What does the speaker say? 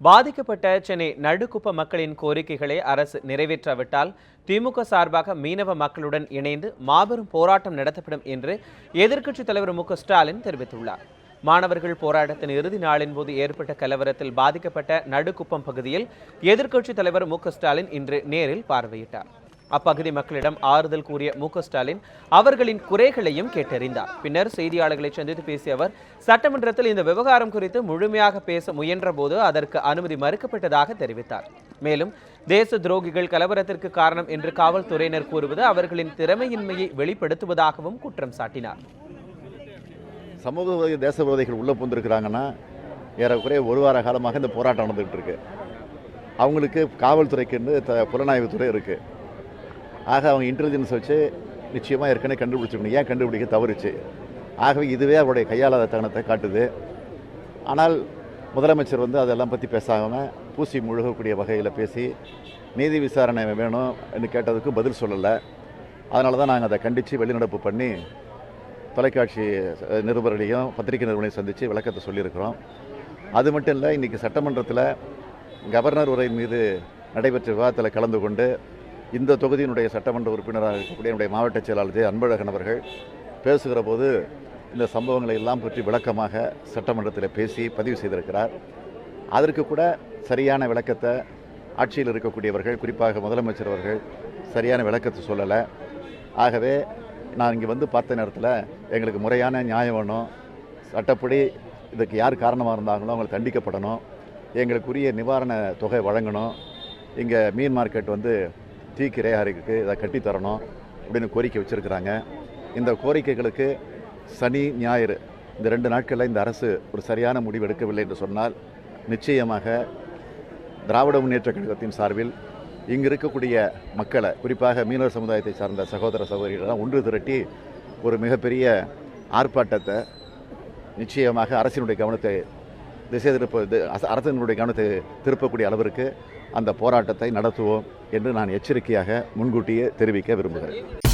பாதிக்கப்பட்ட சென்னை நடுக்குப்ப மக்களின் கோரிக்கைகளை அரசு நிறைவேற்றாவிட்டால் திமுக சார்பாக மீனவ மக்களுடன் இணைந்து மாபெரும் போராட்டம் நடத்தப்படும் என்று எதிர்க்கட்சித் தலைவர் மு.க.ஸ்டாலின் தெரிவித்துள்ளார். மாணவர்கள் போராட்டத்தின் இறுதி நாளின் போது ஏற்பட்ட கலவரத்தில் பாதிக்கப்பட்ட நடுக்குப்பம் பகுதியில் எதிர்க்கட்சித் தலைவர் மு.க.ஸ்டாலின் இன்று நேரில் பார்வையிட்டார். அப்பகுதி மக்களிடம் ஆறுதல் கூறிய மு.க.ஸ்டாலின் அவர்களின் குறைகளையும் கேட்டறிந்தார். பின்னர் செய்தியாளர்களை சந்தித்து பேசிய அவர் சட்டமன்றத்தில் இந்த விவகாரம் குறித்து முழுமையாக பேச முயன்ற போது அதற்கு அனுமதி மறுக்கப்பட்டதாக தெரிவித்தார். மேலும் தேச துரோகிகள் கலவரத்திற்கு காரணம் என்று காவல்துறையினர் கூறுவது அவர்களின் திறமையின்மையை வெளிப்படுத்துவதாகவும் குற்றம் சாட்டினார். சமூக தேச விரோதிகள் உள்ள புந்திருக்கிறாங்கன்னா ஏறக்குறைய ஒரு வார காலமாக இந்த போராட்டம் நடந்துகிட்டு இருக்கு. அவங்களுக்கு காவல்துறைக்கு புலனாய்வுத்துறை இருக்கு. ஆக அவங்க இன்டெலிஜென்ஸ் வச்சு நிச்சயமாக ஏற்கனவே கண்டுபிடிச்சிருக்கணும். ஏன் கண்டுபிடிக்க தவறுச்சு? ஆகவே இதுவே அவருடைய கையாளாத தனத்தை காட்டுது. ஆனால் முதலமைச்சர் அதெல்லாம் பற்றி பேசாமல் பூசி முழுகக்கூடிய வகையில் பேசி நீதி விசாரணை வேணும் என்று கேட்டதுக்கு பதில் சொல்லலை. அதனால தான் நாங்கள் அதை கண்டித்து வெளிநடப்பு பண்ணி தொலைக்காட்சி நிருபர்களையும் பத்திரிகை நிருபர்களையும் சந்தித்து விளக்கத்தை சொல்லியிருக்கிறோம். அது மட்டும் இல்லை, இன்றைக்கி சட்டமன்றத்தில் கவர்னர் உரை மீது நடைபெற்ற விவாதத்தில் கலந்து கொண்டு இந்த தொகுதியினுடைய சட்டமன்ற உறுப்பினராக இருக்கக்கூடிய என்னுடைய மாவட்ட செயலாளர் ஜே அன்பழகன் அவர்கள் பேசுகிற போது இந்த சம்பவங்களை எல்லாம் பற்றி விளக்கமாக சட்டமன்றத்தில் பேசி பதிவு செய்திருக்கிறார். அதற்கு கூட சரியான விளக்கத்தை ஆட்சியில் இருக்கக்கூடியவர்கள், குறிப்பாக முதலமைச்சர் அவர்கள் சரியான விளக்கத்தை சொல்லலை. ஆகவே நான் இங்கே பார்த்த நேரத்தில் எங்களுக்கு முறையான நியாயம் வேணும், சட்டப்படி இதுக்கு யார் காரணமாக இருந்தாங்களோ அவங்களை தண்டிக்கப்படணும், எங்களுக்குரிய நிவாரண தொகை வழங்கணும், இங்கே மீன் மார்க்கெட் தீக்கிரையாக இருக்குது, இதை கட்டித்தரணும் அப்படின்னு கோரிக்கை வச்சுருக்கிறாங்க. இந்த கோரிக்கைகளுக்கு சனி ஞாயிறு இந்த 2 நாட்களில் இந்த அரசு ஒரு சரியான முடிவு எடுக்கவில்லை என்று சொன்னால் நிச்சயமாக திராவிட முன்னேற்றக் கழகத்தின் சார்பில் இங்கு இருக்கக்கூடிய மக்களை, குறிப்பாக மீனவர் சமுதாயத்தை சார்ந்த சகோதர சகோதரிகளெல்லாம் ஒன்று திரட்டி ஒரு மிகப்பெரிய ஆர்ப்பாட்டத்தை நிச்சயமாக அரசினுடைய கவனத்தை அரசினுடைய கவனத்தை திருப்பக்கூடிய அளவிற்கு அந்த போராட்டத்தை நடத்துவோம் என்று நான் எச்சரிக்கையாக முன்கூட்டியே தெரிவிக்க விரும்புகிறேன்.